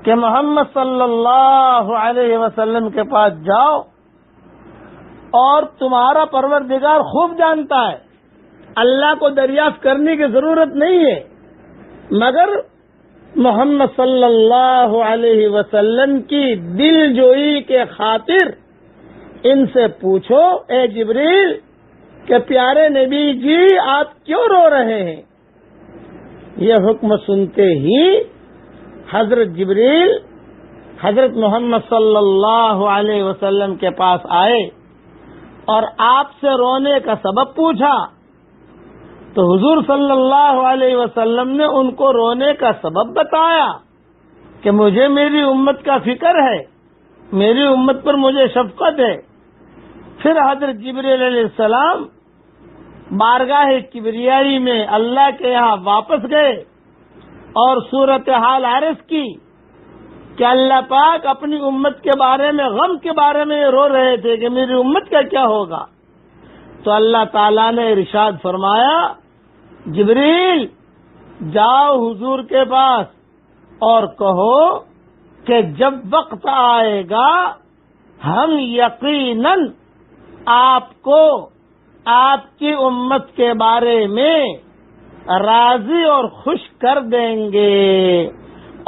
کہ محمد صلی اللہ علیہ وسلم کے پاس جاؤ، اور تمہارا پروردگار خوب جانتا ہے، اللہ کو دریافت کرنے کی ضرورت نہیں ہے، مگر محمد صلی اللہ علیہ وسلم کی دل جوئی کے خاطر ان سے پوچھو اے جبریل کہ پیارے نبی جی آپ کیوں رو رہے ہیں؟ یہ حکم سنتے ہی حضرت جبریل حضرت محمد صلی اللہ علیہ وسلم کے پاس آئے اور آپ سے رونے کا سبب پوچھا، تو حضور صلی اللہ علیہ وسلم نے ان کو رونے کا سبب بتایا کہ مجھے میری امت کا فکر ہے، میری امت پر مجھے شفقت ہے۔ پھر حضرت جبریل علیہ السلام بارگاہ کبریائی میں اللہ کے یہاں واپس گئے اور صورتحال عرض کی کہ اللہ پاک اپنی امت کے بارے میں، غم کے بارے میں رو رہے تھے کہ میری امت کا کیا ہوگا۔ تو اللہ تعالیٰ نے ارشاد فرمایا، جبریل جاؤ حضور کے پاس اور کہو کہ جب وقت آئے گا ہم یقیناً آپ کو آپ کی امت کے بارے میں راضی اور خوش کر دیں گے،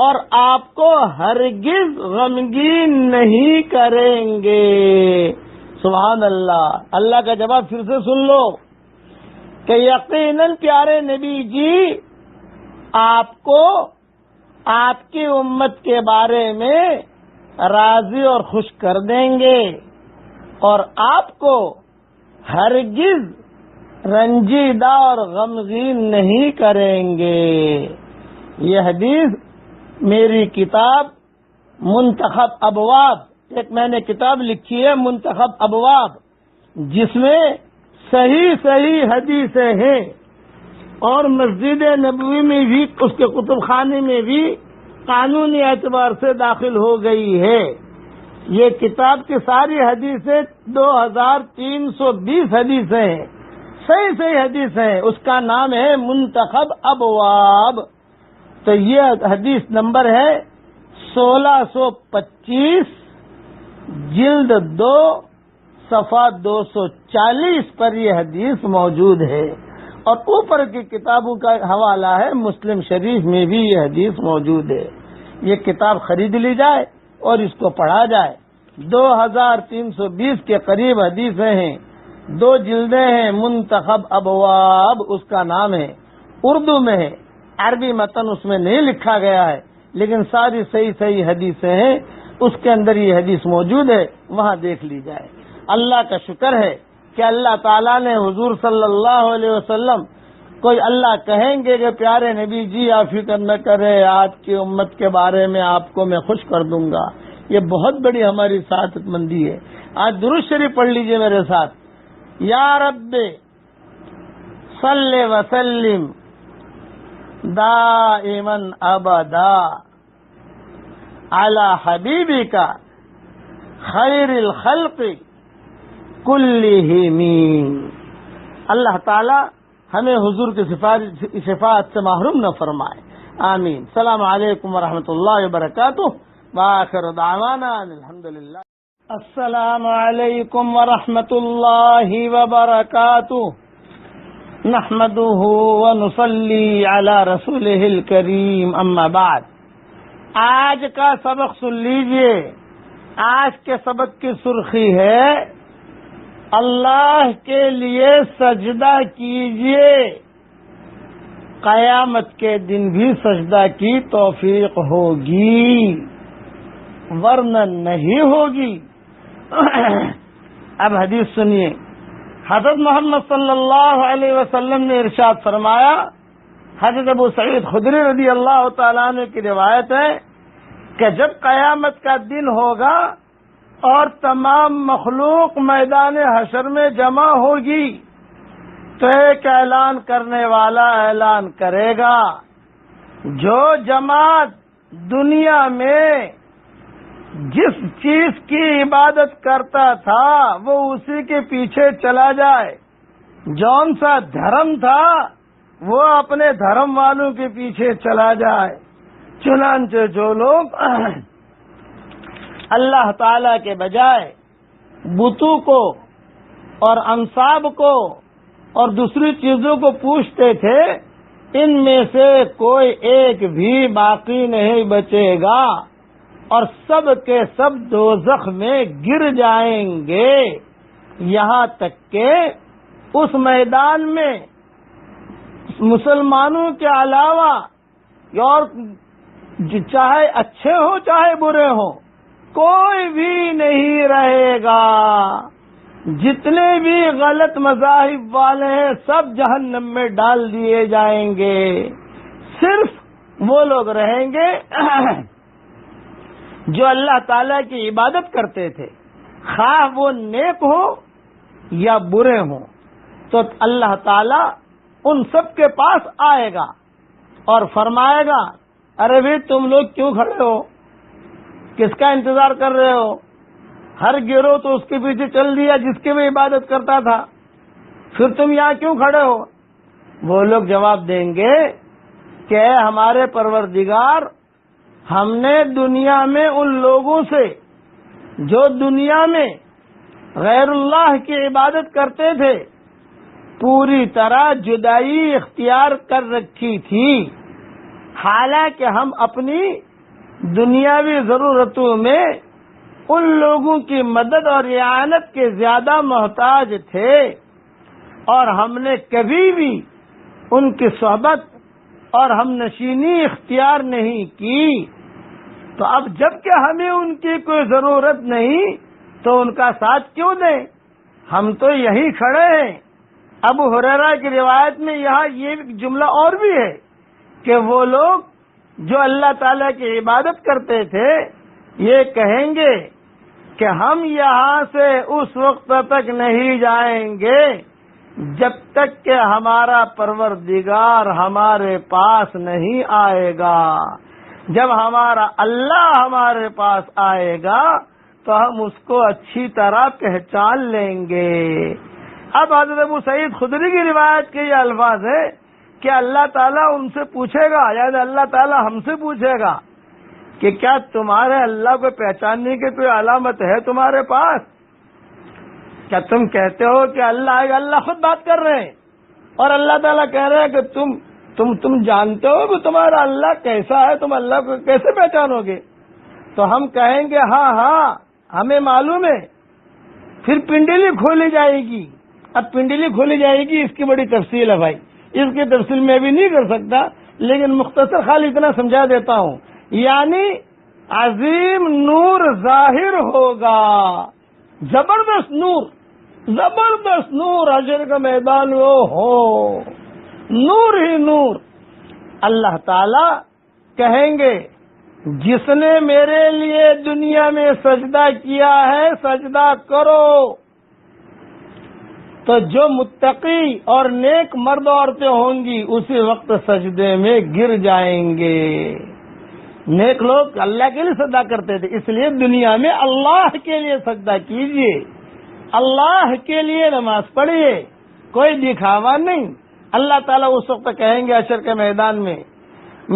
اور آپ کو ہرگز غمگین نہیں کریں گے۔ سبحان اللہ۔ اللہ کا جواب پھر سے سن لو کہ یقیناً پیارے نبی جی آپ کو آپ کی امت کے بارے میں راضی اور خوش کر دیں گے، اور آپ کو ہرگز رنجیدہ اور غمگین نہیں کریں گے۔ یہ حدیث میری کتاب منتخب ابواب، ایک میں نے کتاب لکھی ہے منتخب ابواب، جس میں صحیح حدیثیں ہیں، اور مسجد نبوی میں بھی، اس کے کتب خانے میں بھی قانونی اعتبار سے داخل ہو گئی ہے۔ یہ کتاب کی ساری حدیثیں 2320 حدیثیں ہیں، صحیح حدیثیں ہیں، اس کا نام ہے منتخب ابواب۔ تو یہ حدیث نمبر ہے 1625، جلد 2 صفحہ 240 پر یہ حدیث موجود ہے، اور اوپر کی کتابوں کا حوالہ ہے، مسلم شریف میں بھی یہ حدیث موجود ہے۔ یہ کتاب خرید لی جائے اور اس کو پڑھا جائے۔ 2320 کے قریب حدیثیں ہیں، 2 جلدیں ہیں، منتخب ابواب اس کا نام ہے، اردو میں ہے، عربی متن اس میں نہیں لکھا گیا ہے، لیکن ساری صحیح حدیثیں ہیں، اس کے اندر یہ حدیث موجود ہے، وہاں دیکھ لی جائے۔ اللہ کا شکر ہے کہ اللہ تعالیٰ نے حضور صلی اللہ علیہ وسلم کوئی اللہ کہیں گے کہ پیارے نبی جی آپ فکر نہ کرے، آپ کی امت کے بارے میں آپ کو میں خوش کر دوں گا۔ یہ بہت بڑی ہماری سعادت مندی ہے۔ آج درود شریف پڑھ لیجئے میرے ساتھ، یا رب صلی وسلم دائما ابدا علی حبیبک خیر الخلق کلہم۔ اللہ تعالی ہمیں حضور کی شفاعت سے محروم نہ فرمائے، آمین۔ السلام علیکم ورحمۃ اللہ وبرکاتہ، وآخر دعوانا ان الحمدللہ۔ السلام علیکم ورحمۃ اللہ وبرکاتہ، نحمده ونصلی علی رسولہ الکریم، اما بعد۔ آج کا سبق سن لیجئے۔ آج کے سبق کی سرخی ہے، اللہ کے لیے سجدہ کیجئے، قیامت کے دن بھی سجدہ کی توفیق ہوگی، ورنہ نہیں ہوگی۔ اب حدیث سنیے۔ حضرت محمد صلی اللہ علیہ وسلم نے ارشاد فرمایا، حضرت ابو سعید خدری رضی اللہ تعالیٰ عنہ کی روایت ہے کہ جب قیامت کا دن ہوگا اور تمام مخلوق میدان حشر میں جمع ہوگی، تو ایک اعلان کرنے والا اعلان کرے گا، جو جماعت دنیا میں جس چیز کی عبادت کرتا تھا وہ اسی کے پیچھے چلا جائے، جون سا دھرم تھا وہ اپنے دھرم والوں کے پیچھے چلا جائے۔ چنانچہ جو لوگ اللہ تعالی کے بجائے بتوں کو اور انصاب کو اور دوسری چیزوں کو پوجتے تھے، ان میں سے کوئی ایک بھی باقی نہیں بچے گا اور سب کے سب دوزخ میں گر جائیں گے، یہاں تک کہ اس میدان میں مسلمانوں کے علاوہ اور چاہے اچھے ہوں چاہے برے ہوں کوئی بھی نہیں رہے گا۔ جتنے بھی غلط مذاہب والے ہیں سب جہنم میں ڈال دیے جائیں گے، صرف وہ لوگ رہیں گے جو اللہ تعالی کی عبادت کرتے تھے، خواہ وہ نیک ہو یا برے ہوں۔ تو اللہ تعالی ان سب کے پاس آئے گا اور فرمائے گا، ارے بھائی تم لوگ کیوں کھڑے ہو، کس کا انتظار کر رہے ہو؟ ہر گروہ تو اس کے پیچھے چل دیا جس کی بھی عبادت کرتا تھا، پھر تم یہاں کیوں کھڑے ہو؟ وہ لوگ جواب دیں گے کہ اے ہمارے پروردگار، ہم نے دنیا میں ان لوگوں سے جو دنیا میں غیر اللہ کی عبادت کرتے تھے پوری طرح جدائی اختیار کر رکھی تھی، حالانکہ ہم اپنی دنیاوی ضرورتوں میں ان لوگوں کی مدد اور اعانت کے زیادہ محتاج تھے، اور ہم نے کبھی بھی ان کی صحبت اور ہم نشینی اختیار نہیں کی۔ تو اب جب کہ ہمیں ان کی کوئی ضرورت نہیں تو ان کا ساتھ کیوں دیں؟ ہم تو یہی کھڑے ہیں۔ ابو ہریرہ کی روایت میں یہاں یہ جملہ اور بھی ہے کہ وہ لوگ جو اللہ تعالی کی عبادت کرتے تھے یہ کہیں گے کہ ہم یہاں سے اس وقت تک نہیں جائیں گے جب تک کہ ہمارا پروردگار ہمارے پاس نہیں آئے گا۔ جب ہمارا اللہ ہمارے پاس آئے گا تو ہم اس کو اچھی طرح پہچان لیں گے۔ اب حضرت ابو سعید خدری کی روایت کے یہ الفاظ ہے کہ اللہ تعالیٰ ان سے پوچھے گا، یعنی اللہ تعالیٰ ہم سے پوچھے گا کہ کیا تمہارے اللہ کو پہچاننے کی کوئی علامت ہے تمہارے پاس؟ کیا تم کہتے ہو کہ اللہ آئے گا؟ اللہ خود بات کر رہے ہیں اور اللہ تعالیٰ کہہ رہے ہیں کہ تم جانتے ہو کہ تمہارا اللہ کیسا ہے، تم اللہ کو کیسے پہچانو گے؟ تو ہم کہیں گے ہاں ہمیں معلوم ہے۔ پھر پنڈلی کھولی جائے گی۔ اب پنڈلی کھولی جائے گی اس کی بڑی تفصیل ہے بھائی، اس کی تفصیل میں بھی نہیں کر سکتا، لیکن مختصر خالی اتنا سمجھا دیتا ہوں، یعنی عظیم نور ظاہر ہوگا، زبردست نور حشر کا میدان وہ ہو، نور ہی نور۔ اللہ تعالی کہیں گے جس نے میرے لیے دنیا میں سجدہ کیا ہے سجدہ کرو۔ تو جو متقی اور نیک مرد عورتیں ہوں گی اسی وقت سجدے میں گر جائیں گے۔ نیک لوگ اللہ کے لیے سجدہ کرتے تھے، اس لیے دنیا میں اللہ کے لیے سجدہ کیجئے، اللہ کے لیے نماز پڑھیے، کوئی دکھاوا نہیں۔ اللہ تعالیٰ اس وقت کہیں گے حشر کے میدان میں،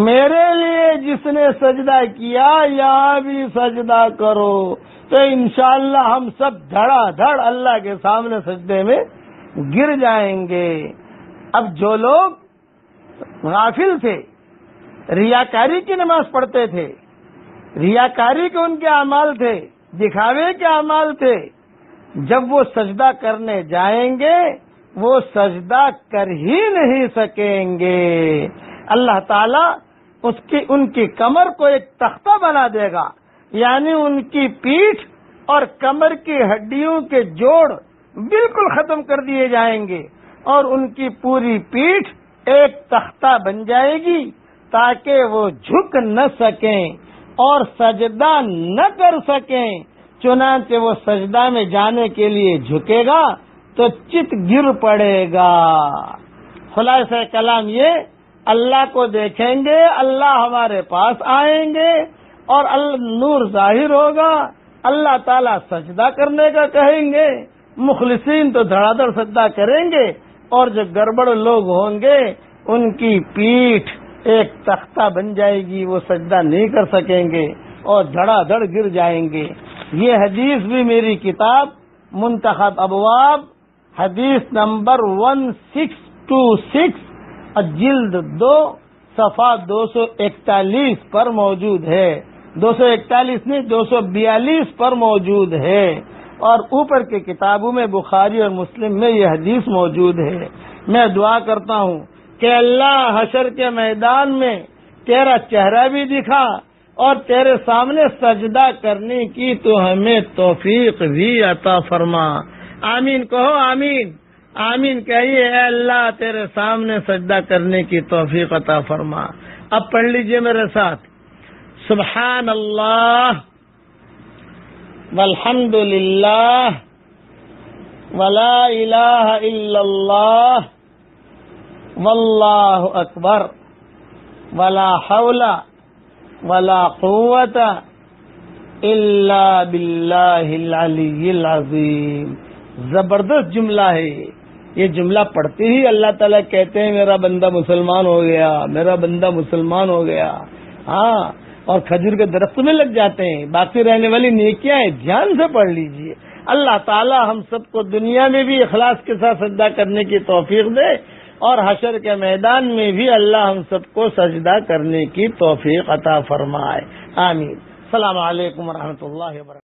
میرے لیے جس نے سجدہ کیا یہاں بھی سجدہ کرو۔ تو انشاءاللہ ہم سب دھڑا دھڑ اللہ کے سامنے سجدے میں گر جائیں گے۔ اب جو لوگ غافل تھے، ریاکاری کی نماز پڑھتے تھے، ریاکاری کے ان کے اعمال تھے، دکھاوے کے اعمال تھے، جب وہ سجدہ کرنے جائیں گے وہ سجدہ کر ہی نہیں سکیں گے۔ اللہ تعالیٰ ان کی کمر کو ایک تختہ بنا دے گا، یعنی ان کی پیٹھ اور کمر کی ہڈیوں کے جوڑ بالکل ختم کر دیے جائیں گے اور ان کی پوری پیٹھ ایک تختہ بن جائے گی تاکہ وہ جھک نہ سکیں اور سجدہ نہ کر سکیں۔ چنانچہ وہ سجدہ میں جانے کے لیے جھکے گا تو چت گر پڑے گا۔ خلاصہ کلام یہ، اللہ کو دیکھیں گے، اللہ ہمارے پاس آئیں گے اور نور ظاہر ہوگا، اللہ تعالیٰ سجدہ کرنے کا کہیں گے، مخلصین تو دھڑا دھڑ سجدہ کریں گے، اور جو گڑبڑ لوگ ہوں گے ان کی پیٹھ ایک تختہ بن جائے گی، وہ سجدہ نہیں کر سکیں گے اور دھڑا دھڑ گر جائیں گے۔ یہ حدیث بھی میری کتاب منتخب ابواب حدیث نمبر 1626 اور جلد 2 صفحہ 241 پر موجود ہے، 241 نہیں 242 پر موجود ہے، اور اوپر کی کتابوں میں بخاری اور مسلم میں یہ حدیث موجود ہے۔ میں دعا کرتا ہوں کہ اللہ حشر کے میدان میں تیرا چہرہ بھی دکھا اور تیرے سامنے سجدہ کرنے کی تو ہمیں توفیق بھی عطا فرما۔ آمین کہو، آمین آمین کہیے، اے اللہ تیرے سامنے سجدہ کرنے کی توفیق عطا فرما۔ اب پڑھ لیجئے میرے ساتھ، سبحان اللہ والحمد للہ ولا الہ الا اللہ واللہ اکبر ولا حول ولا قوت الا باللہ العلی العظیم۔ زبردست جملہ ہے یہ جملہ پڑھتے ہی اللہ تعالیٰ کہتے ہیں میرا بندہ مسلمان ہو گیا، میرا بندہ مسلمان ہو گیا۔ ہاں، اور کھجور کے درخت میں لگ جاتے ہیں۔ باقی رہنے والی نیکیاں ہیں، دھیان سے پڑھ لیجئے۔ اللہ تعالیٰ ہم سب کو دنیا میں بھی اخلاص کے ساتھ سجدہ کرنے کی توفیق دے، اور حشر کے میدان میں بھی اللہ ہم سب کو سجدہ کرنے کی توفیق عطا فرمائے، آمین۔ السلام علیکم ورحمۃ اللہ وبرکاتہ۔